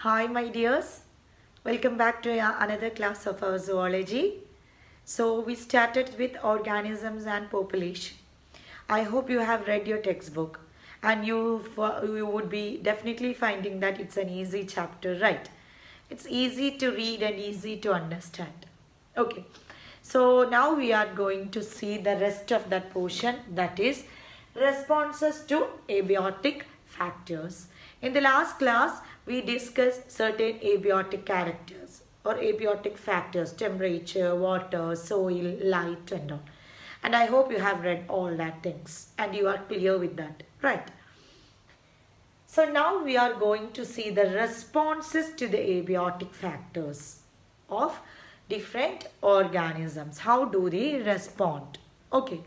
Hi, my dears. Welcome back to another class of our zoology. So, we started with organisms and population. I hope you have read your textbook and you would be definitely finding that it's an easy chapter, right? It's easy to read and easy to understand. Okay. So, now we are going to see the rest of that portion, that is responses to abiotic factors. In the last class, we discussed certain abiotic characters or abiotic factors, temperature, water, soil, light and all. And I hope you have read all that things and you are clear with that, right? So now we are going to see the responses to the abiotic factors of different organisms. How do they respond? Okay.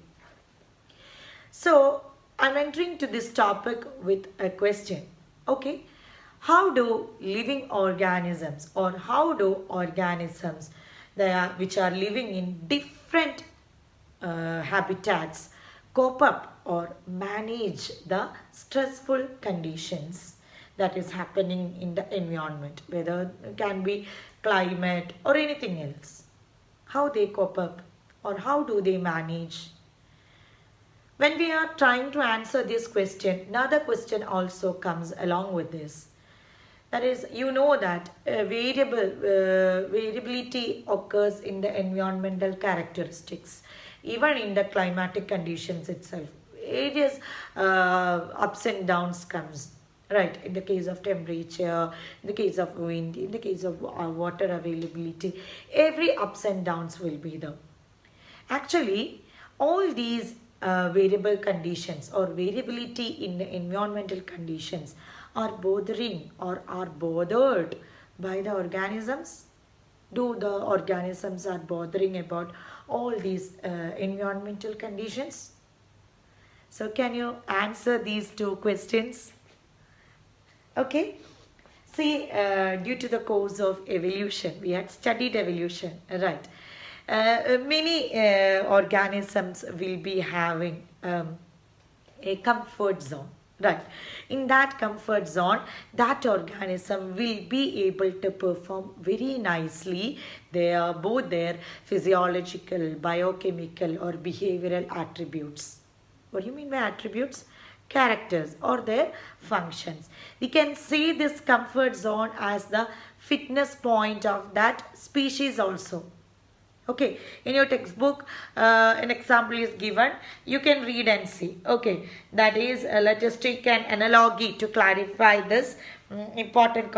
So I'm entering to this topic with a question. Okay. How do living organisms or how do organisms which are living in different habitats cope up or manage the stressful conditions that is happening in the environment, whether it can be climate or anything else? How they cope up or how do they manage? When we are trying to answer this question, another question also comes along with this. That is, you know that variability occurs in the environmental characteristics, even in the climatic conditions itself. It is ups and downs comes, right? In the case of temperature, in the case of wind, in the case of water availability, every ups and downs will be there. Actually, all these variable conditions or variability in the environmental conditions are bothering or are bothered by the organisms. Do the organisms are bothering about all these environmental conditions? So can you answer these two questions? Okay. See, due to the course of evolution, we had studied evolution, right? Many organisms will be having a comfort zone, right? In that comfort zone, that organism will be able to perform very nicely both their physiological, biochemical or behavioral attributes. What do you mean by attributes? Characters or their functions. We can see this comfort zone as the fitness point of that species also. Okay, in your textbook, an example is given. You can read and see. Okay, that is, let us take an analogy to clarify this important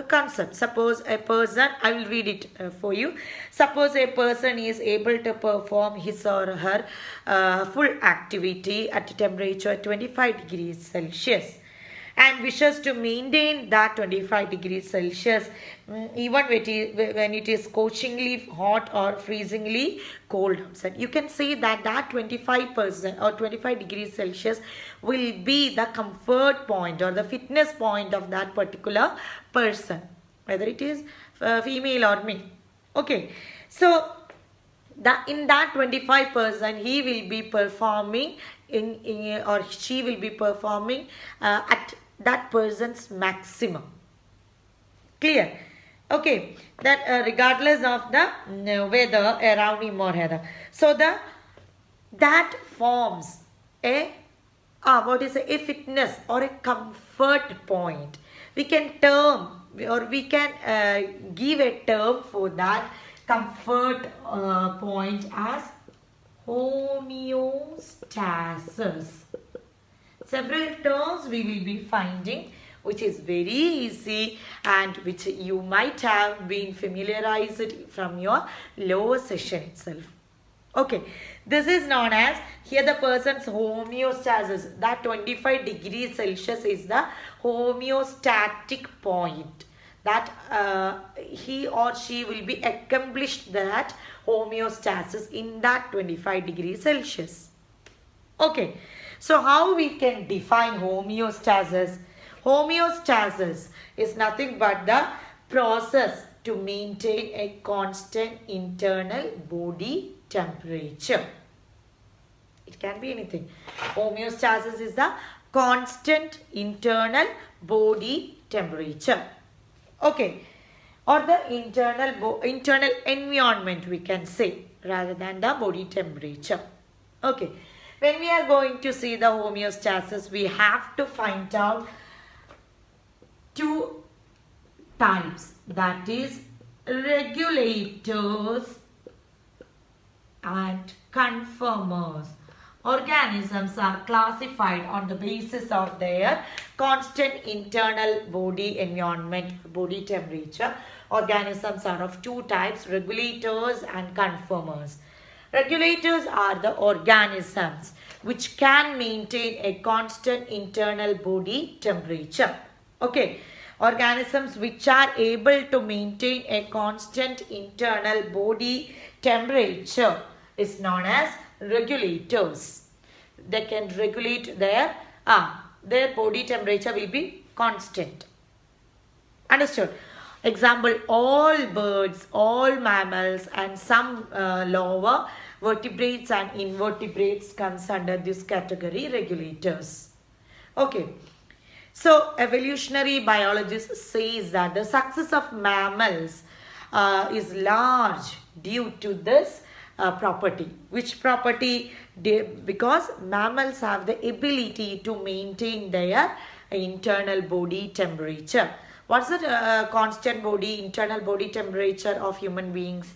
concept. Suppose a person, I will read it for you. Suppose a person is able to perform his or her full activity at a temperature 25 degrees Celsius and wishes to maintain that 25 degrees Celsius even when it is scorchingly hot or freezingly cold outside. You can say that 25% or 25 degrees Celsius will be the comfort point or the fitness point of that particular person, whether it is female or male. Okay, so in that 25% he will be performing or she will be performing at that person's maximum. Clear? Okay, that regardless of the weather around him or her. So that forms a fitness or a comfort point. We can term or we can give a term for that comfort point as homeostasis. Several terms we will be finding which is very easy and which you might have been familiarized from your lower session itself. Okay, this is known as, here the person's homeostasis, that 25 degrees Celsius is the homeostatic point, that he or she will be accomplished that homeostasis in that 25 degrees Celsius. Okay, so how we can define homeostasis? Homeostasis is nothing but the process to maintain a constant internal body temperature. It can be anything. Homeostasis is the constant internal body temperature. Okay, or the internal environment we can say, rather than the body temperature. Okay, when we are going to see the homeostasis, we have to find out two types, that is regulators and conformers. Organisms are classified on the basis of their constant internal body environment, body temperature. Organisms are of two types, regulators and conformers. Regulators are the organisms which can maintain a constant internal body temperature. Okay, organisms which are able to maintain a constant internal body temperature is known as regulators. They can regulate their body temperature will be constant. Understood? Example, all birds, all mammals and some lower vertebrates and invertebrates comes under this category, regulators. Okay. So evolutionary biologists says that the success of mammals is large due to this property. Which property? Because mammals have the ability to maintain their internal body temperature. What's the constant internal body temperature of human beings?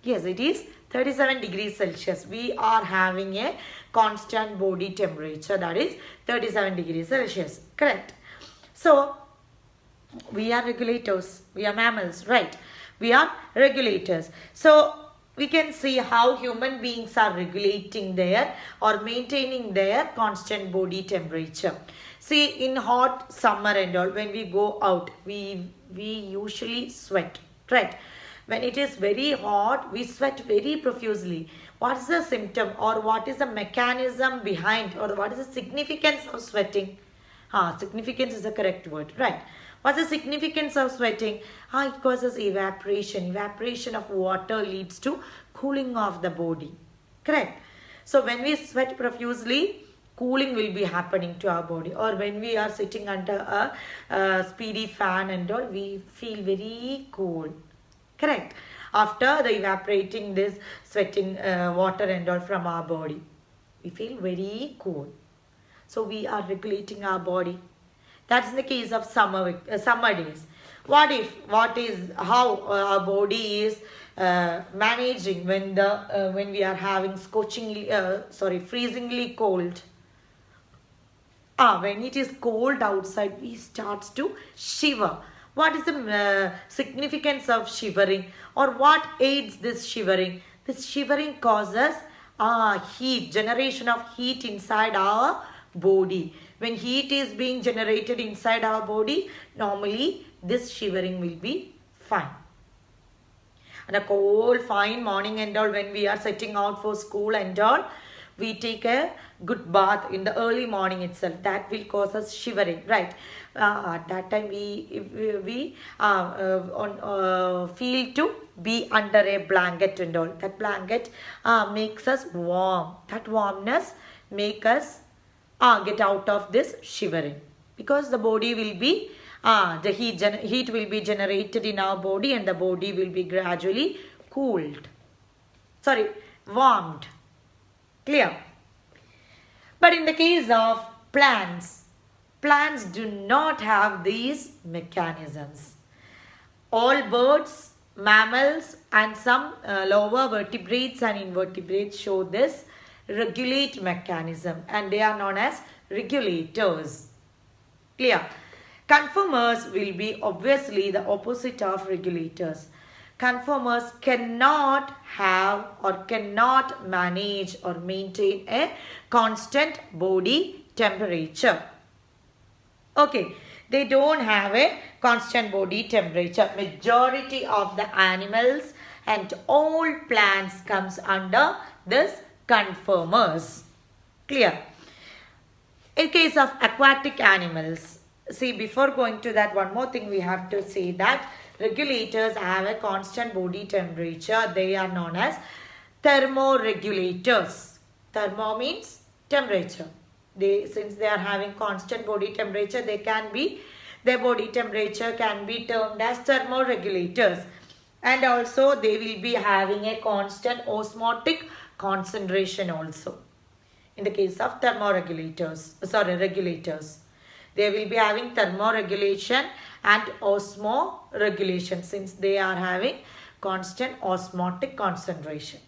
Yes, it is 37 degrees Celsius. We are having a constant body temperature, that is 37 degrees Celsius. Correct. So, we are regulators. We are mammals, right? We are regulators. So, we can see how human beings are regulating their or maintaining their constant body temperature. See, in hot summer and all, when we go out, we usually sweat, right? When it is very hot, we sweat very profusely. What is the symptom or what is the mechanism behind, or what is the significance of sweating? Significance is the correct word, right? What's the significance of sweating? It causes evaporation. Evaporation of water leads to cooling of the body. Correct. So when we sweat profusely, cooling will be happening to our body. Or when we are sitting under a speedy fan and all, we feel very cool. Correct. After the evaporating this sweating water and all from our body, we feel very cool. So we are regulating our body. That's in the case of summer days. What is how our body is managing when we are having freezingly cold. When it is cold outside, we start to shiver. What is the significance of shivering, or what aids this shivering? This shivering causes heat, generation of heat inside our body. When heat is being generated inside our body, normally this shivering will be fine. And a cold fine morning and all, when we are setting out for school and all, we take a good bath in the early morning itself. That will cause us shivering, right? At that time we feel to be under a blanket and all. That blanket makes us warm. That warmness make us get out of this shivering, because the body will be the heat will be generated in our body, and the body will be gradually warmed. Clear? But in the case of plants do not have these mechanisms. All birds, mammals and some lower vertebrates and invertebrates show this regulate mechanism, and they are known as regulators. Clear? Conformers will be obviously the opposite of regulators. Conformers cannot have or cannot manage or maintain a constant body temperature. Okay, they don't have a constant body temperature. Majority of the animals and all plants comes under this conformers. Clear? In case of aquatic animals, see, before going to that, one more thing we have to say, that regulators have a constant body temperature. They are known as thermoregulators. Thermo means temperature. Since they are having constant body temperature, they can be their body temperature can be termed as thermoregulators. And also they will be having a constant osmotic concentration also. In the case of regulators. They will be having thermoregulation and osmoregulation since they are having constant osmotic concentration.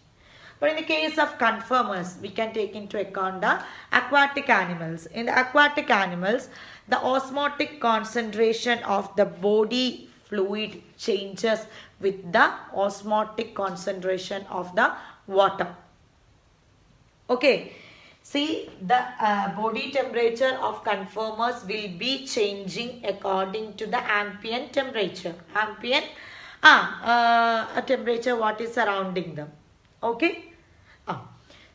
But in the case of conformers, we can take into account the aquatic animals. In the aquatic animals, the osmotic concentration of the body fluid changes with the osmotic concentration of the water. Okay. See, the body temperature of conformers will be changing according to the ambient temperature. Ambient a temperature what is surrounding them. Okay.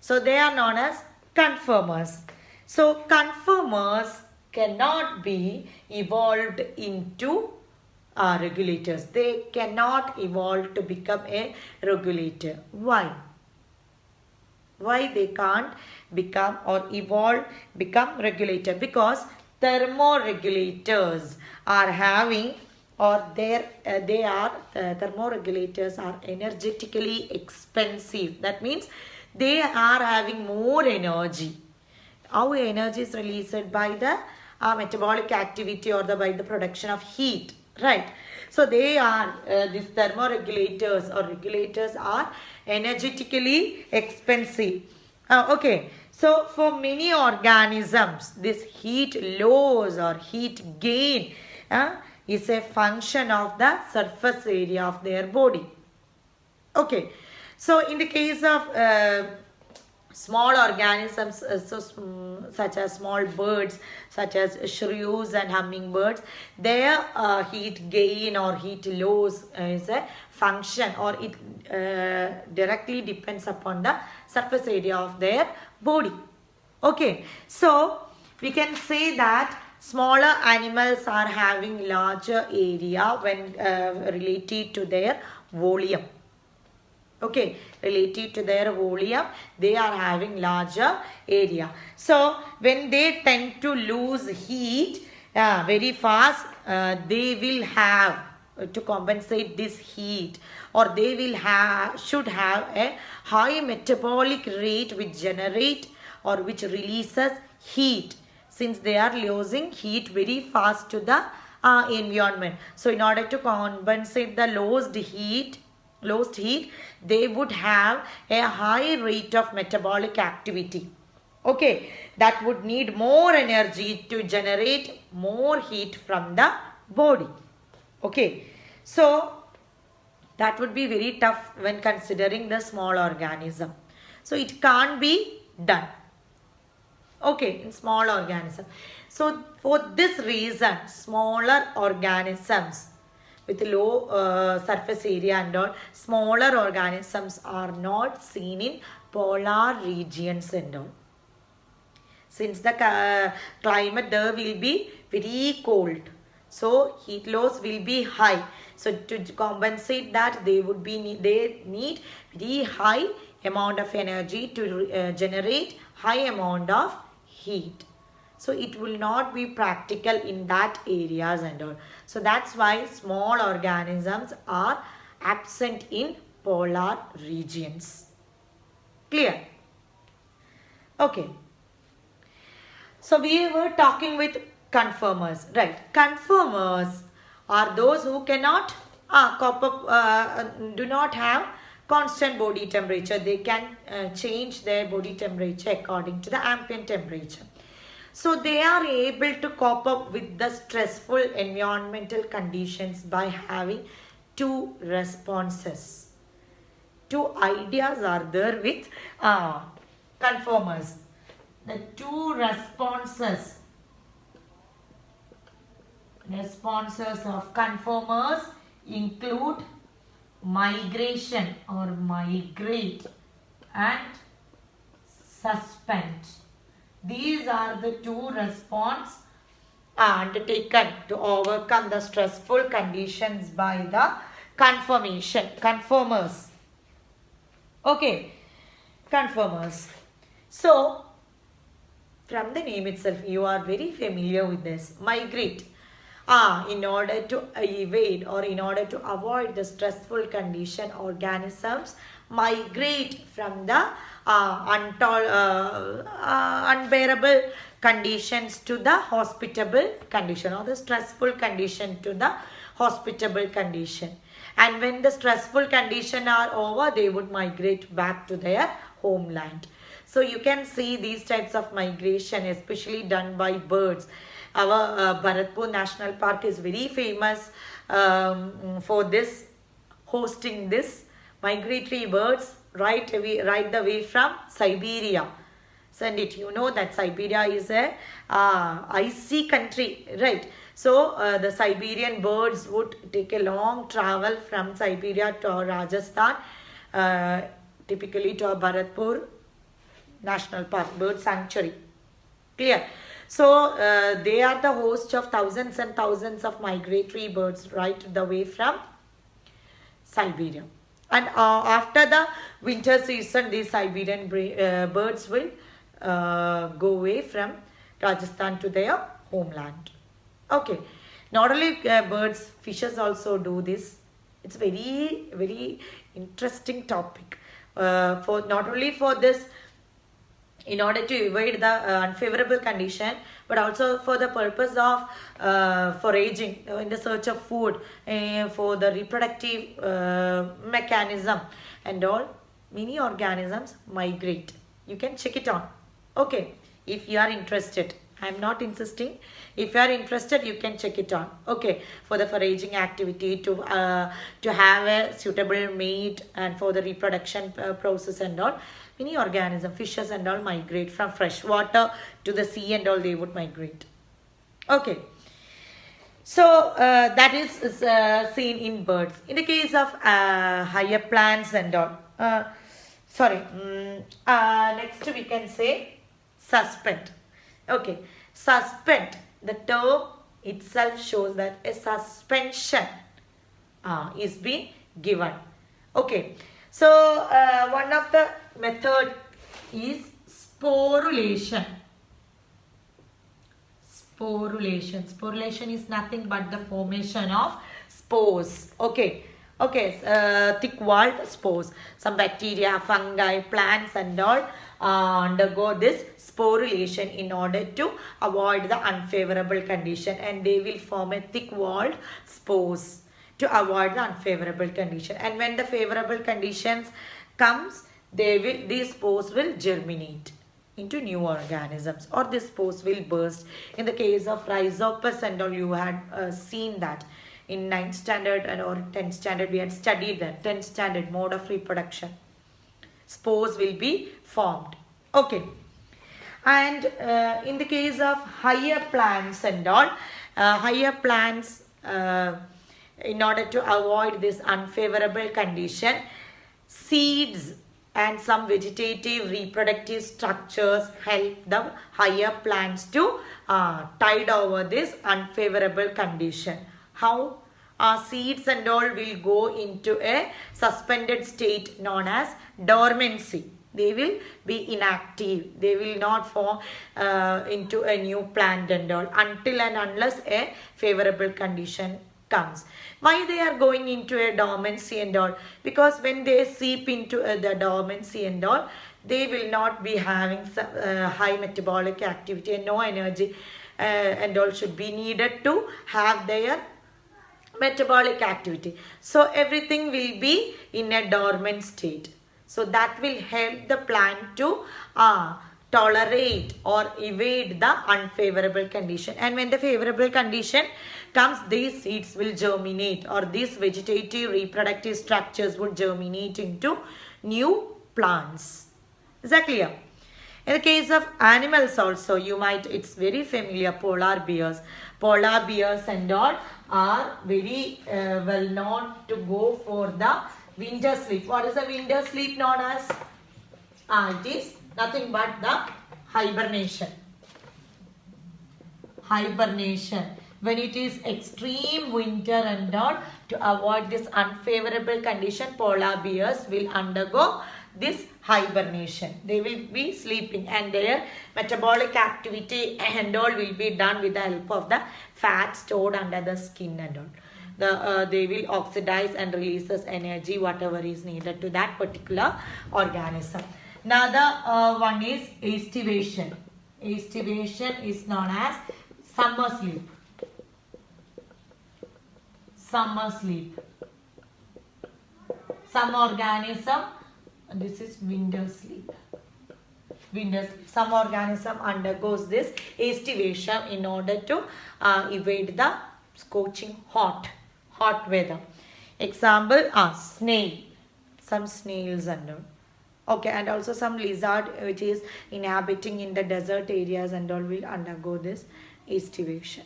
So they are known as conformers. So conformers cannot be evolved into regulators. They cannot evolve to become a regulator. Why? Why they can't become or evolve become regulator? Because thermoregulators are having or thermoregulators are energetically expensive. That means they are having more energy. Our energy is released by the metabolic activity or by the production of heat, right? So they are these thermoregulators or regulators are energetically expensive. Okay, so for many organisms, this heat loss or heat gain is a function of the surface area of their body. Okay, so in the case of small organisms such as small birds such as shrews and hummingbirds, their heat gain or heat loss is a function or it directly depends upon the surface area of their body. Okay, so we can say that smaller animals are having larger area when related to their volume. Okay, related to their volume, they are having larger area. So when they tend to lose heat very fast, they will have to compensate this heat, or they will should have a high metabolic rate which generate or which releases heat, since they are losing heat very fast to the environment. So in order to compensate the lost heat, they would have a high rate of metabolic activity. Okay, that would need more energy to generate more heat from the body. Okay, so that would be very tough when considering the small organism. So it can't be done. Okay, in small organism. So for this reason, smaller organisms with low surface area and all, smaller organisms are not seen in polar regions and all. Since the climate there will be very cold, so heat loss will be high. So to compensate that, they need very high amount of energy to generate high amount of heat. So it will not be practical in that areas and all. So that's why small organisms are absent in polar regions. Clear? Okay. So we were talking with conformers, right? Conformers are those who cannot cope up, do not have constant body temperature. They can change their body temperature according to the ambient temperature. So they are able to cope up with the stressful environmental conditions by having two responses. Two ideas are there with conformers. The two responses of conformers include migration or migrate and suspend. These are the two responses undertaken to overcome the stressful conditions by the conformers. Okay, conformers. So, from the name itself, you are very familiar with this. Migrate. in order to evade or in order to avoid the stressful condition, organisms migrate from the unbearable conditions to the hospitable condition, or the stressful condition to the hospitable condition. And when the stressful condition are over, they would migrate back to their homeland. So you can see these types of migration, especially done by birds. Our Bharatpur National Park is very famous for this, hosting this migratory birds right the way from Siberia. So did you know that Siberia is a icy country, right? So the Siberian birds would take a long travel from Siberia to Rajasthan, typically to Bharatpur National Park, Bird Sanctuary. Clear? So they are the host of thousands and thousands of migratory birds right the way from Siberia. And after the winter season, these Siberian birds will go away from Rajasthan to their homeland. Okay. Not only birds, fishes also do this. It's very, very interesting topic. For not only for this, in order to evade the unfavorable condition, but also for the purpose of foraging in the search of food, for the reproductive mechanism and all, many organisms migrate. You can check it on. Okay, if you are interested. I am not insisting. If you are interested, you can check it on. Okay, for the foraging activity, to have a suitable mate, and for the reproduction process and all. Many organisms, fishes and all, migrate from fresh water to the sea and all, they would migrate. Okay. So that is seen in birds. In the case of higher plants and all. Next we can say suspend. Okay. Suspend. The term itself shows that a suspension is being given. Okay. So one of the method is sporulation. Sporulation is nothing but the formation of spores. Okay. Thick-walled spores. Some bacteria, fungi, plants and all undergo this sporulation in order to avoid the unfavorable condition, and they will form a thick-walled spores to avoid the unfavorable condition. And when the favorable conditions comes, these spores will germinate into new organisms, or these spores will burst. In the case of Rhizopus and all, you had seen that in 9th standard or 10th standard, we had studied that. 10th standard, mode of reproduction. Spores will be formed. Okay. And in the case of higher plants and all, higher plants, in order to avoid this unfavorable condition, seeds and some vegetative reproductive structures help the higher plants to tide over this unfavorable condition. How? Seeds and all will go into a suspended state known as dormancy. They will be inactive. They will not form into a new plant and all until and unless a favorable condition comes. Why they are going into a dormancy and all? Because when they seep into the dormancy and all, they will not be having some, high metabolic activity, and no energy and all should be needed to have their metabolic activity. So everything will be in a dormant state. So that will help the plant to tolerate or evade the unfavorable condition. And when the favorable condition comes, these seeds will germinate, or these vegetative reproductive structures would germinate into new plants. Is that clear? In the case of animals also, it's very familiar, polar bears. Polar bears and all are very well known to go for the winter sleep. What is the winter sleep known as? It is nothing but the hibernation. When it is extreme winter and all, to avoid this unfavorable condition, polar bears will undergo this hibernation. They will be sleeping and their metabolic activity and all will be done with the help of the fat stored under the skin and all. They will oxidize and releases energy whatever is needed to that particular organism. Another one is estivation. Estivation is known as summer sleep. Summer sleep. Some organism, this is winter sleep. Winter sleep. Some organism undergoes this estivation in order to evade the scorching hot weather. Example, snail. Some snails and all. Okay, and also some lizard which is inhabiting in the desert areas and all will undergo this estivation.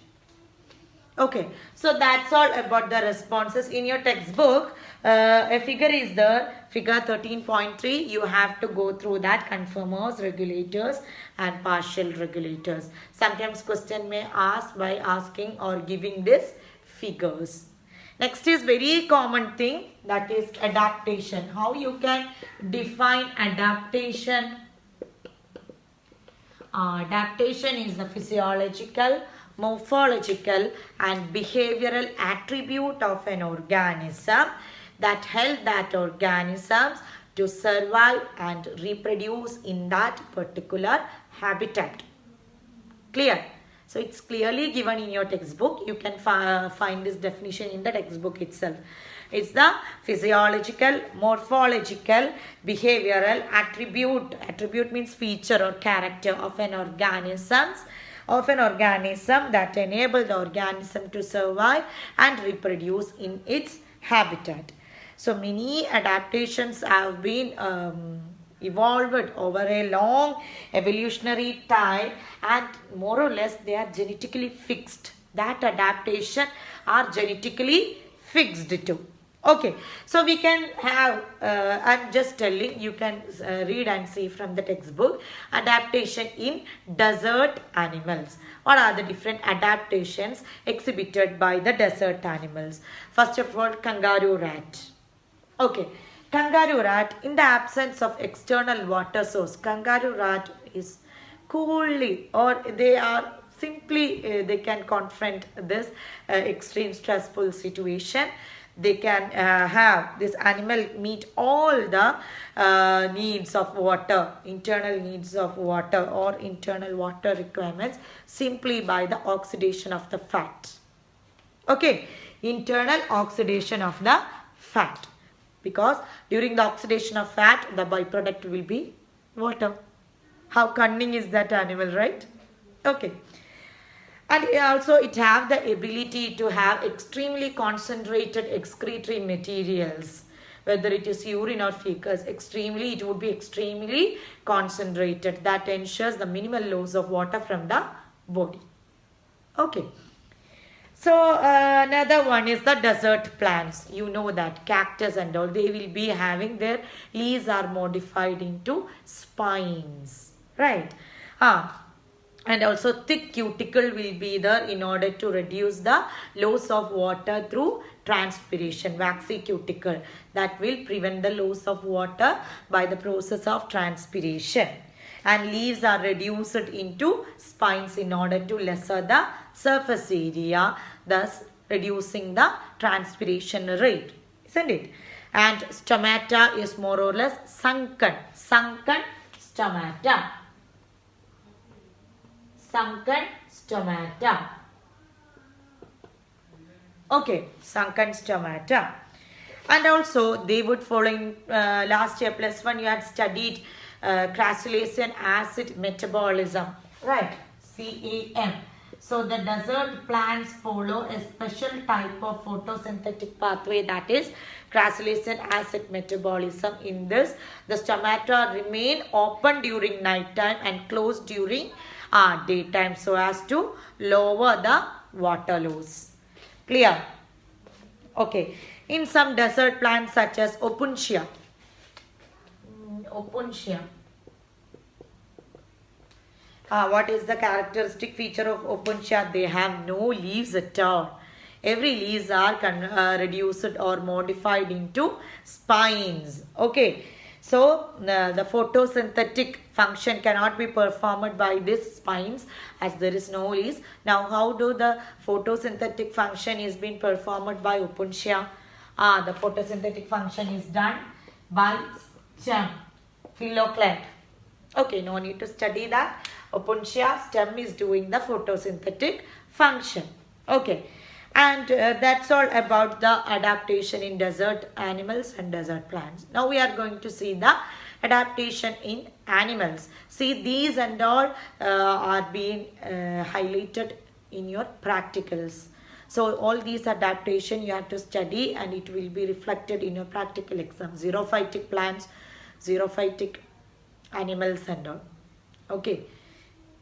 Okay, so that's all about the responses. In your textbook, a figure is there, figure 13.3. You have to go through that, conformers, regulators and partial regulators. Sometimes question may ask by asking or giving this figures. Next is very common thing, that is adaptation. How you can define adaptation? Adaptation is the physiological, morphological and behavioral attribute of an organism that help that organisms to survive and reproduce in that particular habitat. Clear? So it's clearly given in your textbook. You can find this definition in the textbook itself. It's the physiological, morphological, behavioral attribute. Attribute means feature or character of an organism that enable the organism to survive and reproduce in its habitat. So many adaptations have been evolved over a long evolutionary time, and more or less they are genetically fixed. That adaptation are genetically fixed too. Okay, so we can have, I'm just telling, you can read and see from the textbook, adaptation in desert animals. What are the different adaptations exhibited by the desert animals? First of all, kangaroo rat. Okay, kangaroo rat, in the absence of external water source, kangaroo rat is coolly, or they are simply, they can confront this extreme stressful situation. They can have this animal meet all the needs of water, internal needs of water or internal water requirements simply by the oxidation of the fat. Okay, internal oxidation of the fat, because during the oxidation of fat the byproduct will be water. How cunning is that animal, right? Okay. And also it have the ability to have extremely concentrated excretory materials. Whether it is urine or feces, it would be extremely concentrated. That ensures the minimal loss of water from the body. Okay. So another one is the desert plants. You know that cactus and all, they will be having their leaves are modified into spines. Right. And also thick cuticle will be there in order to reduce the loss of water through transpiration. Waxy cuticle that will prevent the loss of water by the process of transpiration. And leaves are reduced into spines in order to lessen the surface area, thus reducing the transpiration rate, isn't it? And stomata is more or less sunken stomata. Sunken stomata. Okay, sunken stomata. And also they would follow in last year +1 you had studied crassulacean acid metabolism, right? CAM. So the desert plants follow a special type of photosynthetic pathway, that is crassulacean acid metabolism. In this, the stomata remain open during night time and closed during daytime so as to lower the water loss. Clear? Okay. In some desert plants such as opuntia. What is the characteristic feature of opuntia? They have no leaves at all. Every leaves are reduced or modified into spines. Okay. So the photosynthetic function cannot be performed by these spines as there is no leaves. Now how do the photosynthetic function is being performed by Opuntia? The photosynthetic function is done by stem, phylloclade. Okay, no need to study that. Opuntia stem is doing the photosynthetic function. Okay, and that's all about the adaptation in desert animals and desert plants. Now we are going to see the adaptation in animals. See, these and all are being highlighted in your practicals. So all these adaptation you have to study and it will be reflected in your practical exam. Xerophytic plants, xerophytic animals and all. Okay,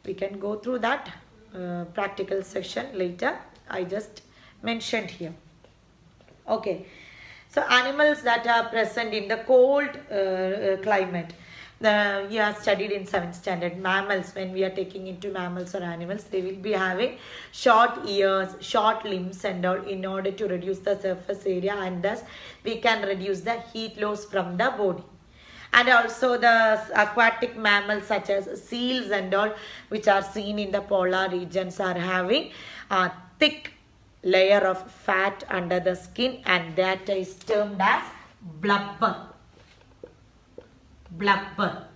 we can go through that practical section later. I just mentioned here. Okay, so animals that are present in the cold climate. You have studied in 7th standard. Mammals, when we are taking into mammals or animals, they will be having short ears, short limbs and all in order to reduce the surface area, and thus we can reduce the heat loss from the body. And also the aquatic mammals such as seals and all, which are seen in the polar regions, are having a thick layer of fat under the skin, and that is termed as blubber. Blubber.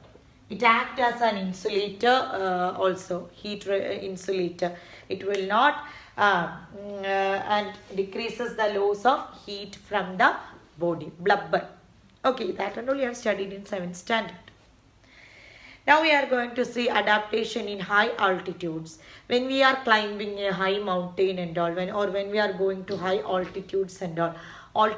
It acts as an insulator, also heat insulator. It will not and decreases the loss of heat from the body. Blubber. Okay, that and all you have studied in 7th standard. Now we are going to see adaptation in high altitudes. When we are climbing a high mountain and all, when we are going to high altitudes and all,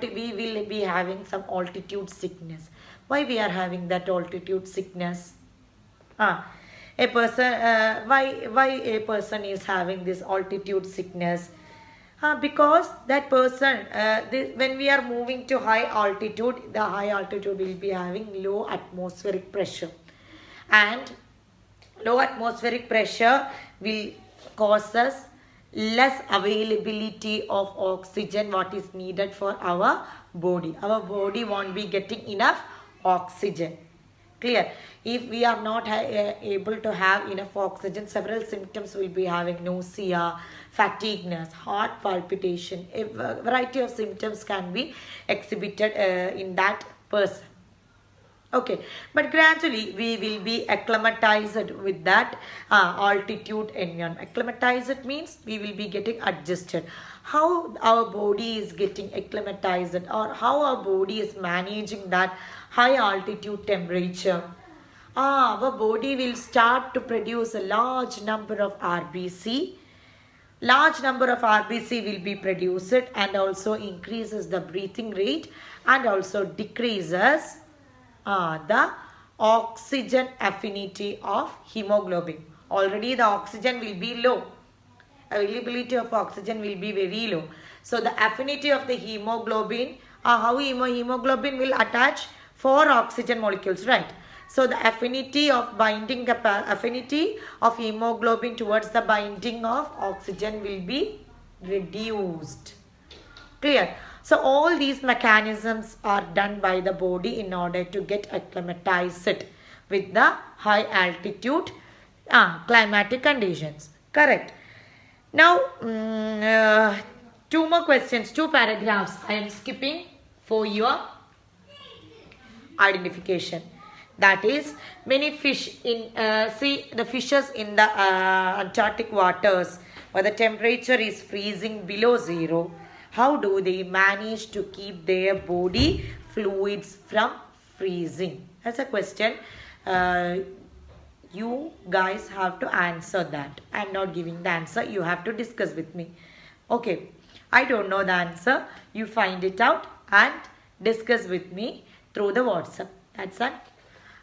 we will be having some altitude sickness. Why we are having that altitude sickness? A person, why a person is having this altitude sickness? Because that person, when we are moving to high altitude, the high altitude will be having low atmospheric pressure, and low atmospheric pressure will cause us less availability of oxygen what is needed for our body. Our body won't be getting enough oxygen. Clear? If we are not able to have enough oxygen, several symptoms will be having: nausea, fatigueness, heart palpitation. A variety of symptoms can be exhibited in that person. Okay, but gradually we will be acclimatized with that altitude environment. Acclimatized means we will be getting adjusted. How our body is getting acclimatized, or how our body is managing that high altitude temperature? Our body will start to produce a large number of RBC. Large number of RBC will be produced and also increases the breathing rate and also decreases the oxygen affinity of hemoglobin. Already the oxygen will be low. Availability of oxygen will be very low. So the affinity of the hemoglobin, how hemoglobin will attach 4 oxygen molecules, right? So the affinity of binding affinity of hemoglobin towards the binding of oxygen will be reduced. Clear? So all these mechanisms are done by the body in order to get acclimatized with the high altitude climatic conditions. Correct. Now 2 more questions, 2 paragraphs I am skipping for your identification. That is, many fish in see the fishes in the Antarctic waters where the temperature is freezing below 0. How do they manage to keep their body fluids from freezing? That's a question. You guys have to answer that. I'm not giving the answer. You have to discuss with me. Okay. I don't know the answer. You find it out and discuss with me through the WhatsApp. That's an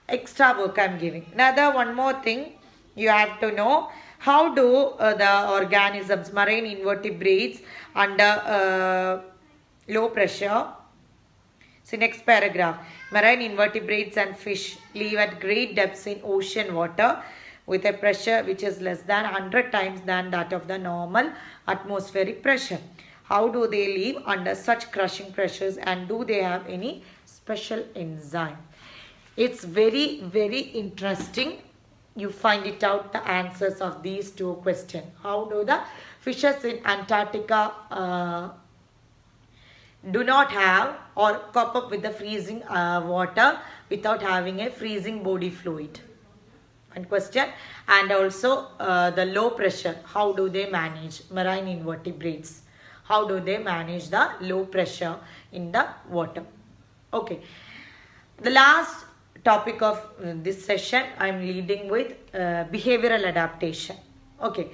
extra work I'm giving. Another one more thing you have to know. How do the organisms, marine invertebrates under low pressure? So next paragraph. Marine invertebrates and fish live at great depths in ocean water with a pressure which is less than 100 times than that of the normal atmospheric pressure. How do they live under such crushing pressures, and do they have any special enzyme? It's very, very interesting. You find it out the answers of these two questions. How do the fishes in Antarctica do not have or cope up with the freezing water without having a freezing body fluid? One question. And also the low pressure, how do they manage? Marine invertebrates, how do they manage the low pressure in the water? Okay, the last topic of this session I am leading with behavioral adaptation. Okay,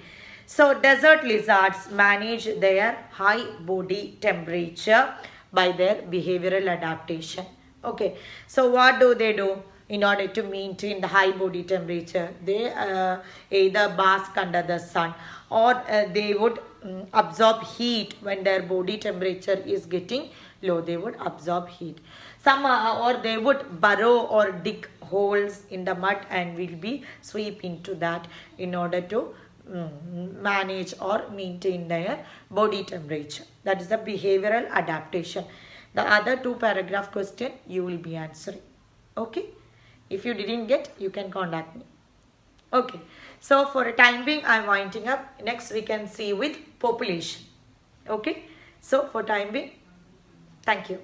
so desert lizards manage their high body temperature by their behavioral adaptation. Okay, so what do they do in order to maintain the high body temperature? They either bask under the sun, or they would absorb heat when their body temperature is getting low. They would absorb heat. Some or they would burrow or dig holes in the mud and will be sweep into that in order to manage or maintain their body temperature. That is the behavioral adaptation. The other two paragraph question you will be answering. Okay, if you didn't get, you can contact me. Okay, so for a time being I'm winding up. Next we can see with population. Okay, so for time being, thank you.